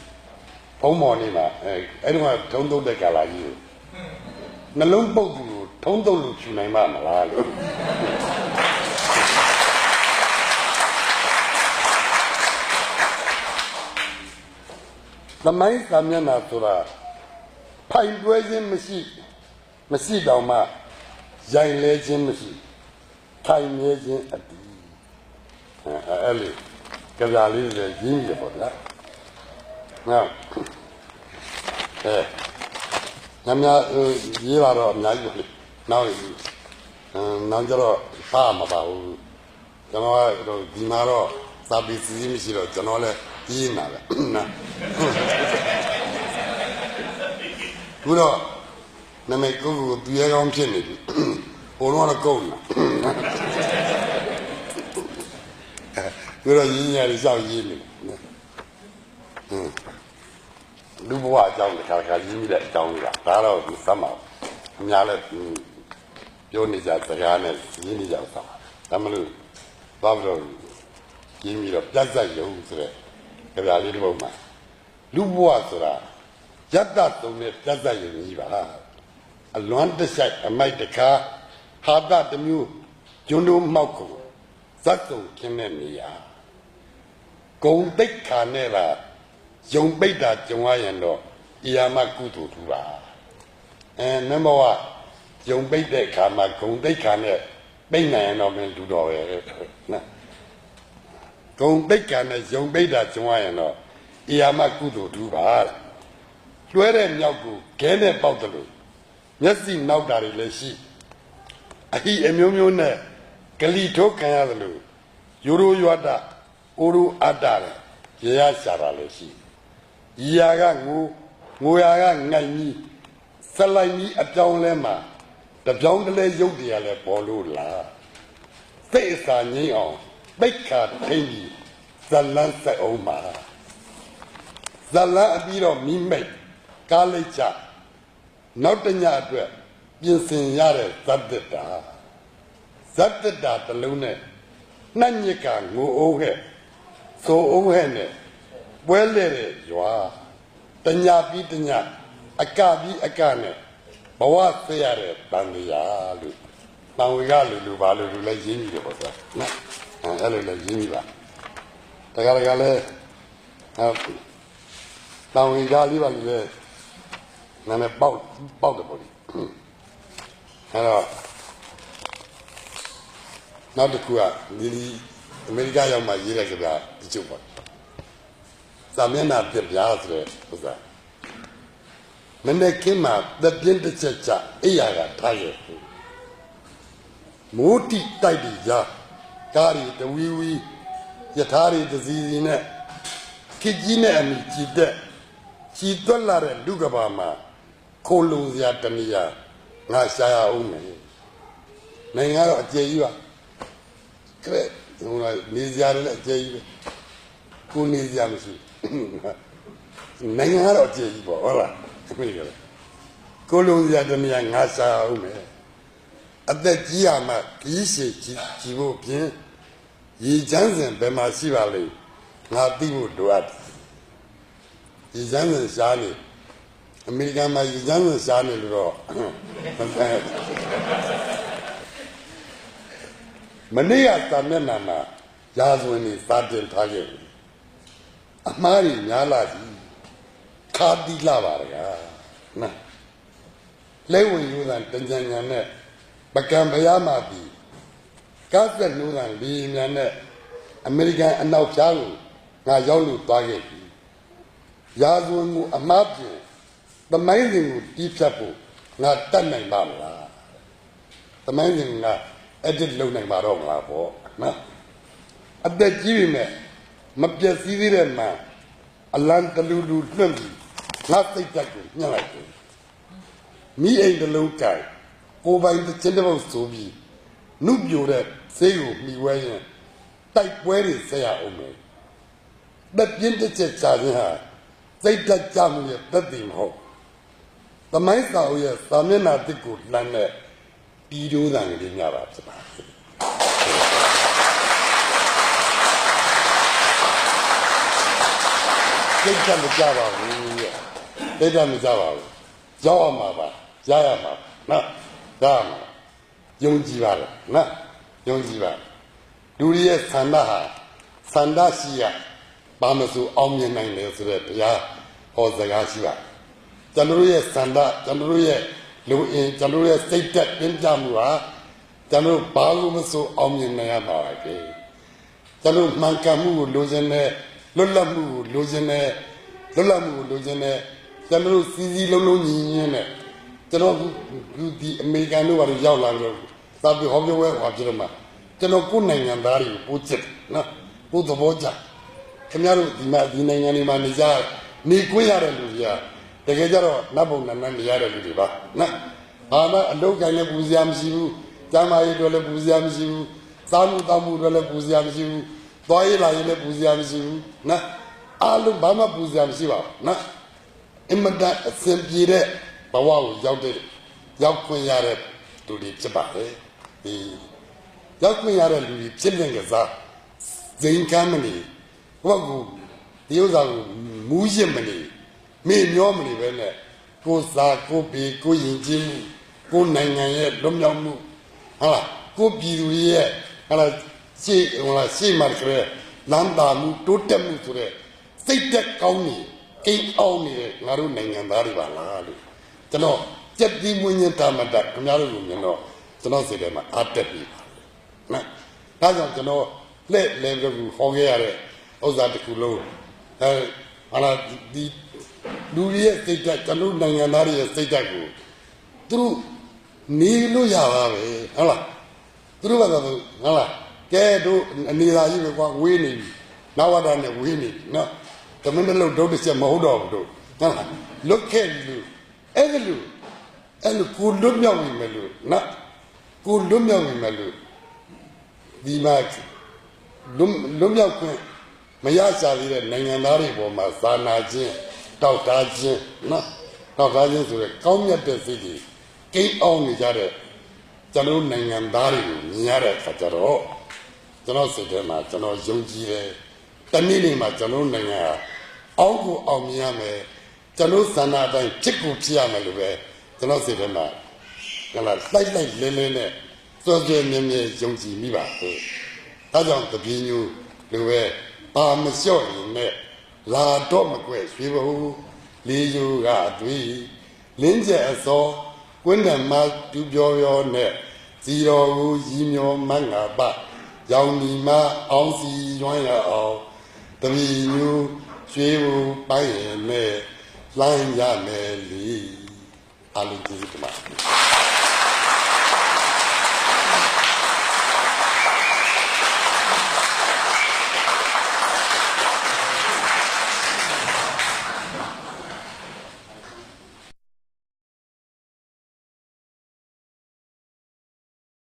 ဘုံမော်နေမှာအဲ့ဒီမှာထုံးတုတ်တဲ့ကာလာကြီးကိုနှလုံးပုတ်သူကိုထုံးတုတ်လို့ခြူနိုင်မှာမလားလို့သမိုင်းစာမျက်နှာဆိုတာဖိုင်တွဲခြင်းမရှိတော့မှရိုင်လဲခြင်းမရှိထိုင်မြဲခြင်းအတည်အဲ့လေကြပြလေးတွေရင်းရပေါ့ဗျာနော်ရေးလာတော့အများကြီးပဲနောက်ကျတော့ပါမှာပါဘူးကျွန်တော်ကတော့ဒီမှာတော့စာပေစီးမရှိတော့ကျွန်တော်လည်းရေးမှာပဲနော်ဘုရားနမေကိုသူရဲကောင်းဖြစ်နေပြီဘိုးတော်ကကုန်လားဘုရားရင်းရတယ်စောက်ရေးနေလူဘဝအကြောင်းတစ်ခါရင်းမိတဲ့အကြောင်းကြီးဒါတော့စမ်းပါအများလည်းပြောနေကြစကားနဲ့ရင်းနေကြတာဒါမလို့ဘာလို့ရင်းပြီးတော့ပြတ်ဆက်ရုံဆိုတဲ့ကြပြလေးတစ်ပုဒ်မှာလူဘဝဆိုတာယတ္တသုံးနဲ့ပြတ်ဆက်ရုံကြီးပါအလွမ်းတစ်ဆိုင်အမိုက်တကားဟာတတမျိုးကျွန်းတို့မှောက်ကုန်ဇတ်စုံခင်းတဲ့နေရာဂုံတိတ်ခါနဲ့ပါယုံပိတ်တာကြုံရရင်တော့ဤယာမကုသိုလ်ထူပါနမောယုံပိတ်တဲ့ခါမှာဂုံတိတ်ခါနဲ့ပိတ်နိုင်ရင်တော့မင်းလူတော်ပဲနော်ဂုံတိတ်ခါနဲ့ယုံပိတ်တာကြုံရရင်တော့ဤယာမကုသိုလ်ထူပါလွှဲတဲ့မြောက်ကိုခဲနဲ့ပေါက်တယ်လို့မျက်စိနောက်တာတွေလည်းရှိအဟိအမျိုးမျိုးနဲ့ဂလီထိုးခံရတယ်လို့ယူရိုရွာတာအိုရိုအတ္တရေရရှာတာလည်းရှိရီယာကငိုရာကငိုက်ကြီးဆက်လိုက်ကြီးအပြောင်းလဲမှာတပြောင်းတလဲရုပ်တရားလဲပေါ်လို့လားစိတ်အစာငြိမ်းအောင်ပိတ်ခါထိမ့်ပြီးဇလန်းဆက်အောင်မှာဇလန်းအပြီးတော့မိမိတ်ကားလိုက်ချနောက်တညအတွက်ပြင်ဆင်ရတဲ့ဇတ်တတာတလုံးနဲ့နှက်ညစ်ကငိုအိုးခဲ့ဆိုအိုးခဲ့နဲ့ပွဲလဲတဲ့ရွာတညာပြီးတညာအကပြီးအကနဲ့ဘဝဆွေးရတဲ့တန်တရားလို့တန်ဝေကလူပါလူလည်းရင်းမိတယ်ပေါ့ကွာနော်အဲ့လိုလည်းရင်းမိပါတခါလည်းတန်ဝေကလေးပါလူလည်းနာမည်ပေါက်တယ်ပေါ့လေအဲ့တော့နောက်တစ်ခုကဒီအမေရိကရောက်မှရေးလိုက်ကြတာဒီချုပ်ပေါ့ Samena de Biasre, was that? Mene came out, the Pinta Chacha, Eyaga, Tire. Moti Tidy, Kari, the Wee, Yatari, the Zizina, Kijina and Chide, Chitola and Dugabama, Kolu Yatania, Nashaya Ume. Nanga, Jayua. Correct. Nizia, Jay. Who needs Yamsu? Nanga, Jay, or Kolu Yatania, Nasa Ume. At the Giama, Kisi, Chivo Pin, Yi Johnson, Bema Sivali, not Dibu Duat. Yi Johnson Shani, American my Johnson Shani Raw. Mania Samanana, Yazwini started target. Amari Yalaji, Kadi Lava, Lewu Yudan, Tanzania. Bakambaya bi Kasper Nuran bi Miane American and now Chalu, now Yolu Target. Yazun Amapi, the mining deep chapel, not Tanang Bala. The mining edit Lunan Marong, at that Jimmy, Mapja Civil man, a land the Lulu Lumbi, not the Jacket, me ain't the low guy. Over in the general Sobi, Nubio, say me way, type where is say Ome. But in the church, they that jam that thing ho. The mice are here, Samena the good land, Pidu than the Yarabs. They come to Java, they come to Java, Jawama, Jayama, no. Dama, young Jiva, young Jiva. Duria Sanda, Sanda Sia, Bamasu, Omnian and Ya, or Zagashiva. Januria Sanda, Januria, Louis, Januria State in Jamua, Janu Balumasu, Omnian Nayama. Janu Mankamu, Luzene, Lulamu, Luzene, Lulamu, Luzene, Janu Sisi Lulu. The American over Yalan, Sabi Hobby of Jerema. General Kuning and Dari, put it, no, put the Boja. Kamaru, the Nangani Manija, Nikuya, the Gajaro, Nabon and Yara Riva. Ama, a look at Buziam Siu, Tama Idole Buziam Siu, Samu Tamu Buziam Siu, Boila Buziam Siu, na, Alabama Buziam Siva, na, Imada Sempire. Bawa Yaude Yakunyare to the Chibate. The Yakunyare to the Chilingaza, the Incamini, Wagu, the Yosa Mujimani, me normally when go Sa, go be, go in Jim, go Nanga, Domyamu, Hala, go be here, Hala, see, when I see my career, Landa, to them to the State that county, King only, Naru Nanga, Dariva. Tano, just the Munyan Tamada, Kamaru, Tano said them at the people. That's to know, let them forget Ozatakulo. The Luria state that Kanu Nanganari state that go. Through Nilu Yava, Allah. Through Allah. Kedo, Nila, you were winning. Now I done winning. No, the middle of Dobis and Modo. Look at you. Evelu, and Kundumya Melu, not Kundumya Melu. The Mac Lumya Mayasa, Nanganari, Masana Jin, Tautaji, no, Tautaji to the Community City, King on each other, Janu Nangandari, Niara Kataro, Jano Sedema, Jano Junji, Tamini Majanu Nanga, Augu Omiame. Janu Sanada, Chiku Piamalue, Jano Sedema, like Lene, so Jemmy Junji Miba. That's on the Pinu, the way, Monsieur in there, La Domaque, people who lead you at we, Linja saw, when the mark to your net, Zero, Yimio Manga, but Yaunima, Onsi, Joiner, the Vinu. ရွှေဘူပိုင်းရင်မဲ့လိုင်းရမယ်လီအလုံးကျေးဇူးတင်ပါတယ်